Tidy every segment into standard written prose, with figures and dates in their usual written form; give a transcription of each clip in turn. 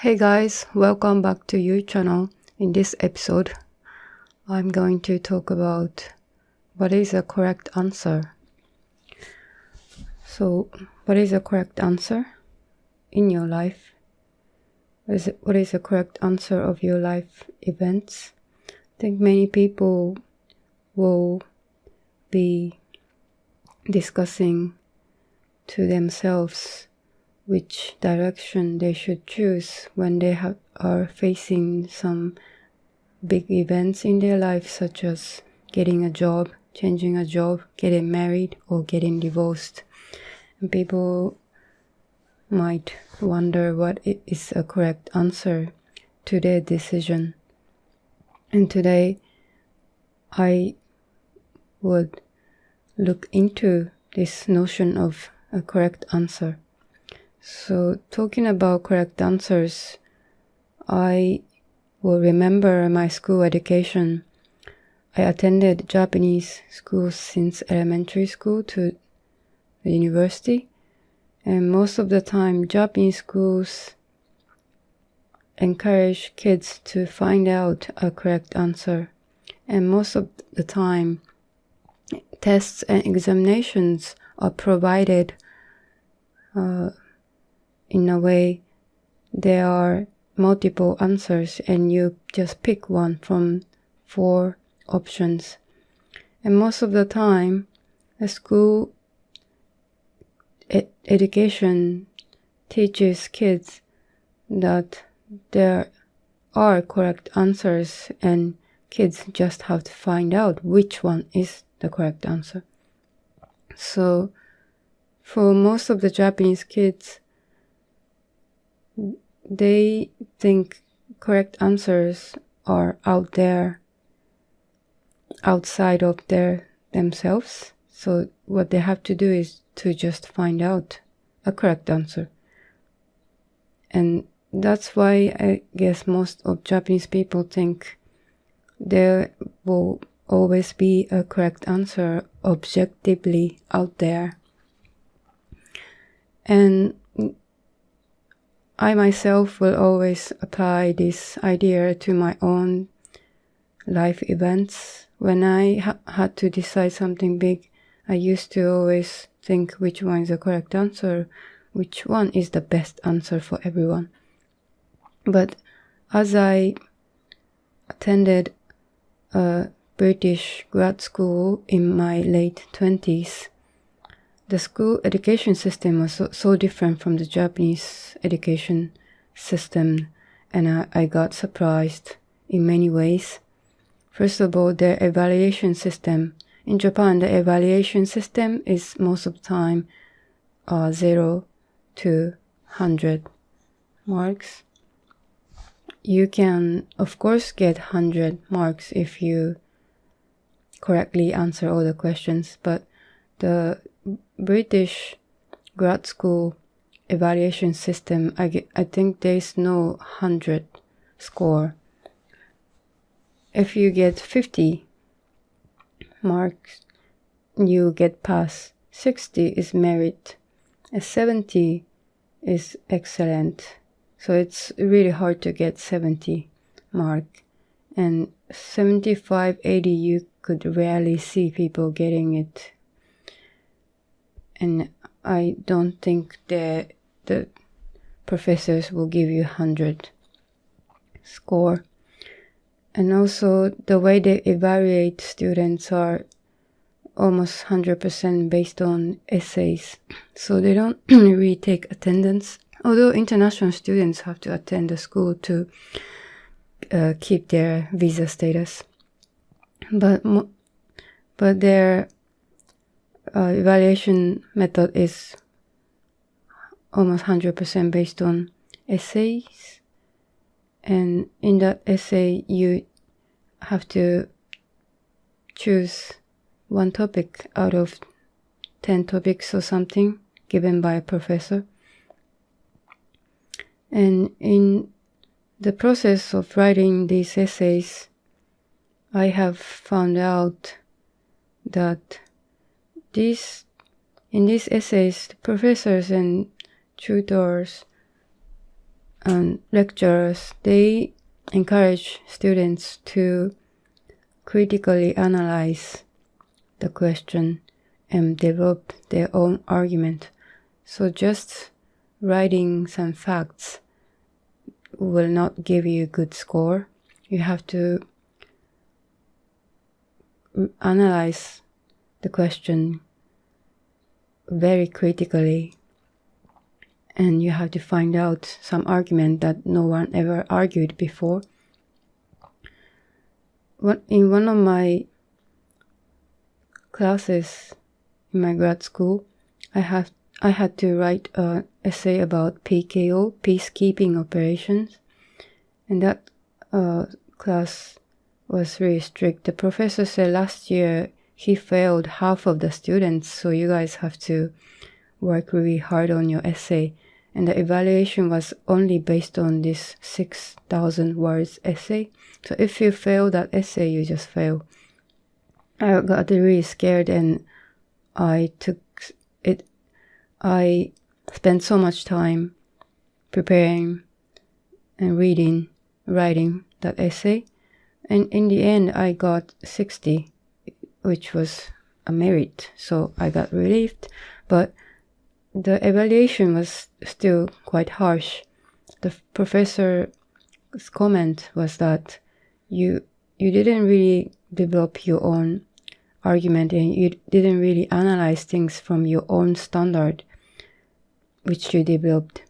Hey guys, welcome back to your channel. In this episode, I'm going to talk about what is a correct answer. So, what is a correct answer in your life? What is a correct answer of your life events? I think many people will be discussing to themselves which direction they should choose when they are facing some big events in their life, such as getting a job, changing a job, getting married, or getting divorced. And people might wonder what is a correct answer to their decision. And today I would look into this notion of a correct answer. So, talking about correct answers, I will remember my school education. I attended Japanese schools since elementary school to the university, and most of the time Japanese schools encourage kids to find out a correct answer, and most of the time tests and examinations are provided in a way there are multiple answers and you just pick one from 4 options. And most of the time, the school education teaches kids that there are correct answers and kids just have to find out which one is the correct answer. So, for most of the Japanese kids, they think correct answers are out there, outside of themselves. So what they have to do is to just find out a correct answer. And that's why I guess most of Japanese people think there will always be a correct answer objectively out there. And I myself will always apply this idea to my own life events. When I had to decide something big, I used to always think which one is the correct answer, which one is the best answer for everyone. But as I attended a British grad school in my late 20s, the school education system was so different from the Japanese education system, and I got surprised in many ways. First of all, the evaluation system. In Japan, the evaluation system is most of the time 0 to 100 marks. You can, of course, get 100 marks if you correctly answer all the questions, but the British grad school evaluation system, I think there's no 100 score. If you get 50 marks, you get pass. 60 is merit. 70 is excellent. So it's really hard to get 70 mark. And 75, 80, you could rarely see people getting it. And I don't think the professors will give you 100 score. And also the way they evaluate students are almost 100% based on essays. So they don't really take attendance. Although international students have to attend the school to keep their visa status. But their evaluation method is almost 100% based on essays, and in that essay you have to choose one topic out of 10 topics or something given by a professor. And in the process of writing these essays, I have found out that in these essays, the professors and tutors lecturers, they encourage students to critically analyze the question and develop their own argument. So just writing some facts will not give you a good score. You have to analyze the question very critically, and you have to find out some argument that no one ever argued before. In one of my classes in my grad school, I had to write an essay about PKO, peacekeeping operations, and that class was really strict. The professor said last year he failed half of the students, so you guys have to work really hard on your essay. And the evaluation was only based on this 6,000 words essay. So if you fail that essay, you just fail. I got really scared, and I spent so much time preparing and writing that essay. And in the end, I got 60, which was a merit. So I got relieved. But the evaluation was still quite harsh. The professor's comment was that you didn't really develop your own argument, and you didn't really analyze things from your own standard, which you developed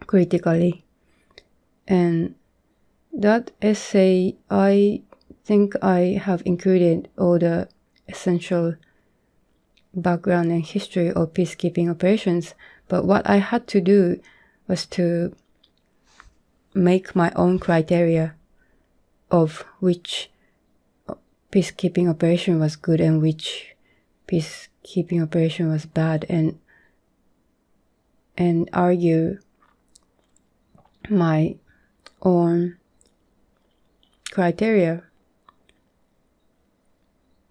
critically. And that essay, I think I have included all the essential background and history of peacekeeping operations, but what I had to do was to make my own criteria of which peacekeeping operation was good and which peacekeeping operation was bad, and argue my own criteria.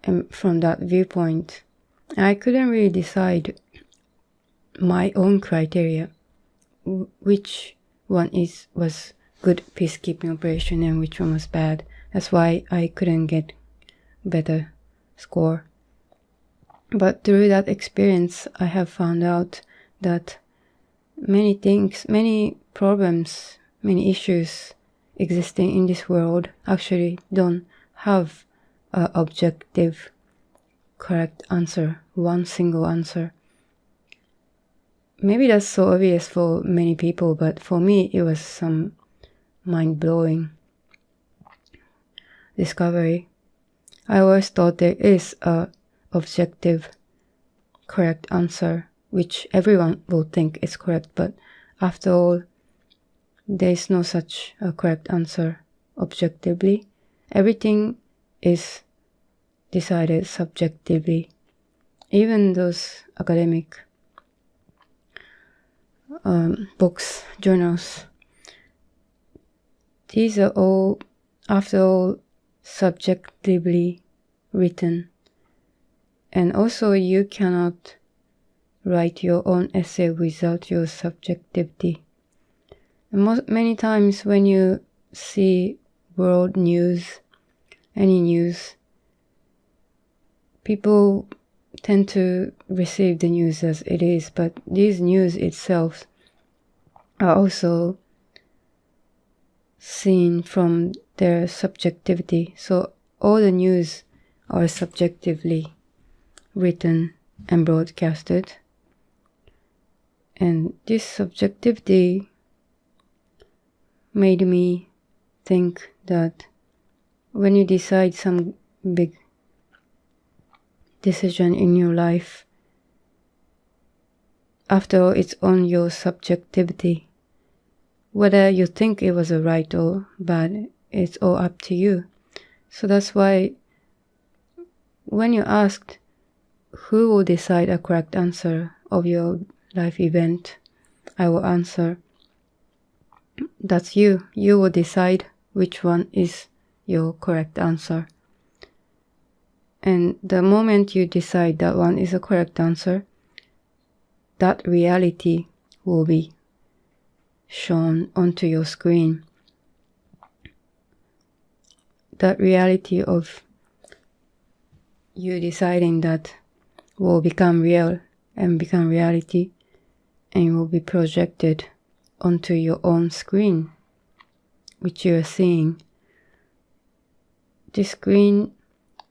And from that viewpoint, I couldn't really decide my own criteria, which one was good peacekeeping operation and which one was bad. That's why I couldn't get better score. But through that experience, I have found out that many things, many problems, many issues existing in this world actually don't have an objective correct answer, one single answer. Maybe that's so obvious for many people, but for me it was some mind-blowing discovery. I always thought there is a objective correct answer which everyone will think is correct, but after all, there is no such a correct answer objectively. Everything is decided subjectively. Even those academic books, journals, these are all, after all, subjectively written. And also you cannot write your own essay without your subjectivity. And many times when you see world news, any news, people tend to receive the news as it is, but these news itself are also seen from their subjectivity. So all the news are subjectively written and broadcasted. And this subjectivity made me think that when you decide some big decision in your life, after all, it's on your subjectivity. Whether you think it was a right or bad, it's all up to you. So that's why when you're asked who will decide a correct answer of your life event, I will answer, that's you. You will decide which one is your correct answer. And the moment you decide that one is a correct answer, that reality will be shown onto your screen. That reality of you deciding that will become real and become reality and will be projected onto your own screen, which you are seeing. This screen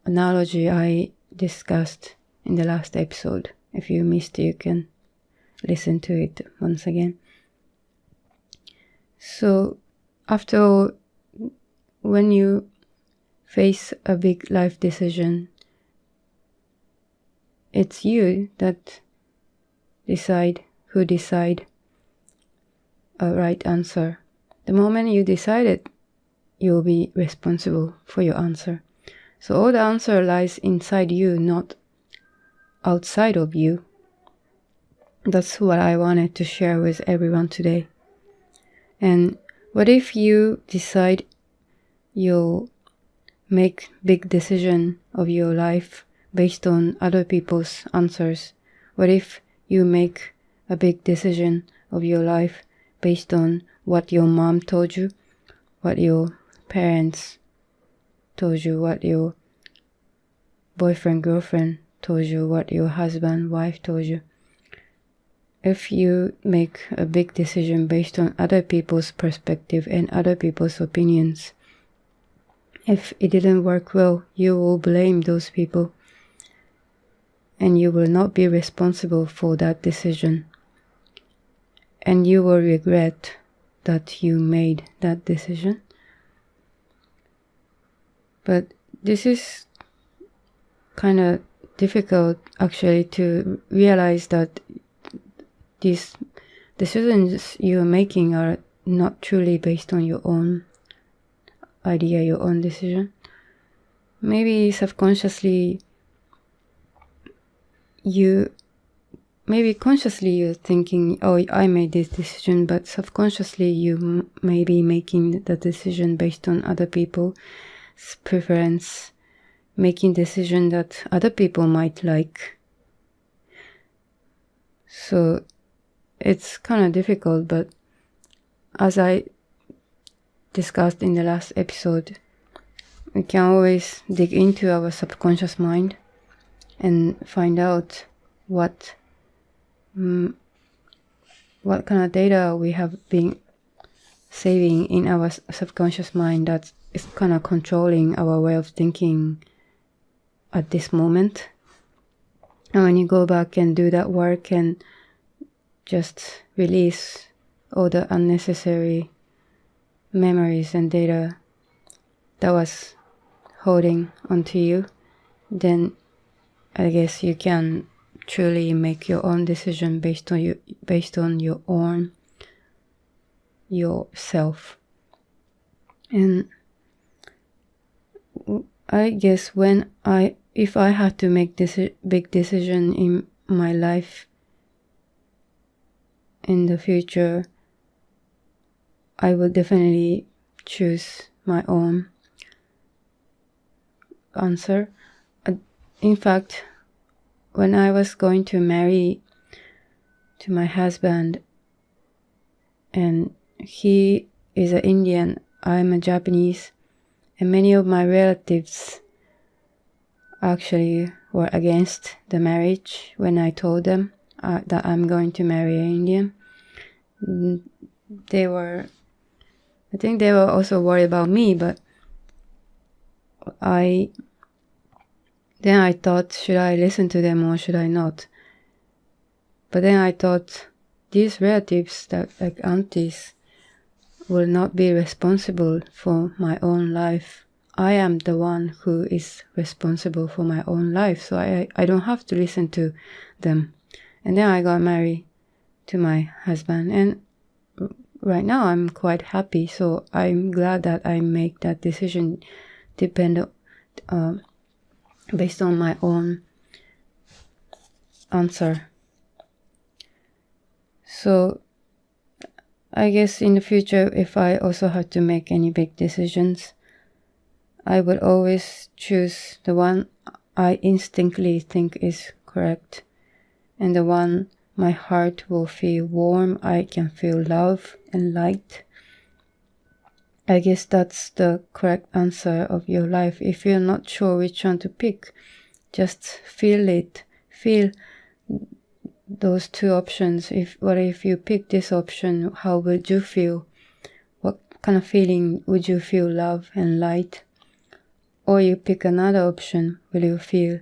analogy I discussed in the last episode. If you missed it, you can listen to it once again. So after all, when you face a big life decision, it's you that decide a right answer. The moment you decide it, you'll be responsible for your answer. So all the answer lies inside you, not outside of you. That's what I wanted to share with everyone today. And what if you decide you'll make big decision of your life based on other people's answers? What if you make a big decision of your life based on what your mom told you, what your parents told you, what your boyfriend, girlfriend told you, what your husband, wife told you? If you make a big decision based on other people's perspective and other people's opinions, if it didn't work well, you will blame those people and you will not be responsible for that decision. And you will regret that you made that decision. But this is kind of difficult actually to realize that these decisions you're making are not truly based on your own idea, your own decision. Maybe subconsciously consciously you're thinking, oh, I made this decision, but subconsciously you may be making the decision based on other people's preference, making decision that other people might like. So it's kind of difficult, but as I discussed in the last episode, we can always dig into our subconscious mind and find out what kind of data we have been saving in our subconscious mind that is kind of controlling our way of thinking at this moment. And when you go back and do that work and just release all the unnecessary memories and data that was holding onto you, then I guess you can truly make your own decision based on your own yourself. And I guess if I had to make this big decision in my life in the future, I will definitely choose my own answer. In fact, when I was going to marry to my husband, and he is an Indian, I'm a Japanese, and many of my relatives actually were against the marriage when I told them that I'm going to marry an Indian. I think they were also worried about me, but then I thought, should I listen to them or should I not? But then I thought, these relatives, that like aunties, will not be responsible for my own life. I am the one who is responsible for my own life, so I don't have to listen to them. And then I got married to my husband, and right now I'm quite happy, so I'm glad that I make that decision based on my own answer. So I guess in the future, if I also have to make any big decisions, I would always choose the one I instinctively think is correct and the one my heart will feel warm, I can feel love and light. I guess that's the correct answer of your life. If you're not sure which one to pick, just feel it. Feel those two options. What if you pick this option, how would you feel? What kind of feeling would you feel? Love and light? Or you pick another option, will you feel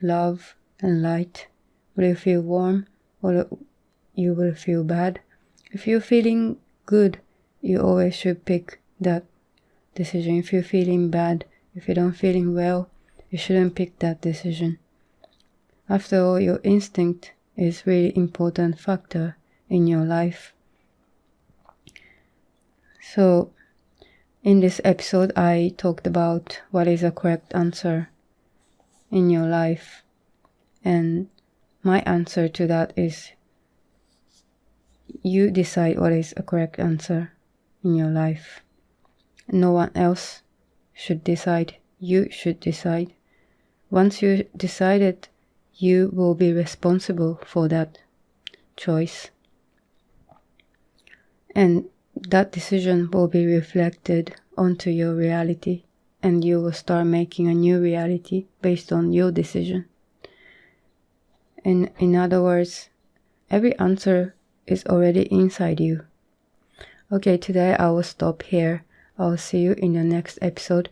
love and light? Will you feel warm or you will feel bad? If you're feeling good, you always should pick that decision. If you're feeling bad, if you don't feeling well, you shouldn't pick that decision. After all, your instinct is really important factor in your life. So, in this episode, I talked about what is a correct answer in your life. And my answer to that is you decide what is a correct answer in your life. No one else should decide. You should decide. Once you decided, you will be responsible for that choice. And that decision will be reflected onto your reality, and you will start making a new reality based on your decision. And in other words, every answer is already inside you. Okay, today I will stop here. I'll see you in the next episode.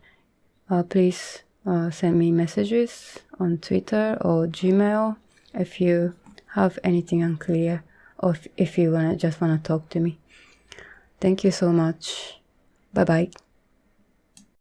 Please send me messages on Twitter or Gmail if you have anything unclear, or if you just want to talk to me. Thank you so much. Bye bye.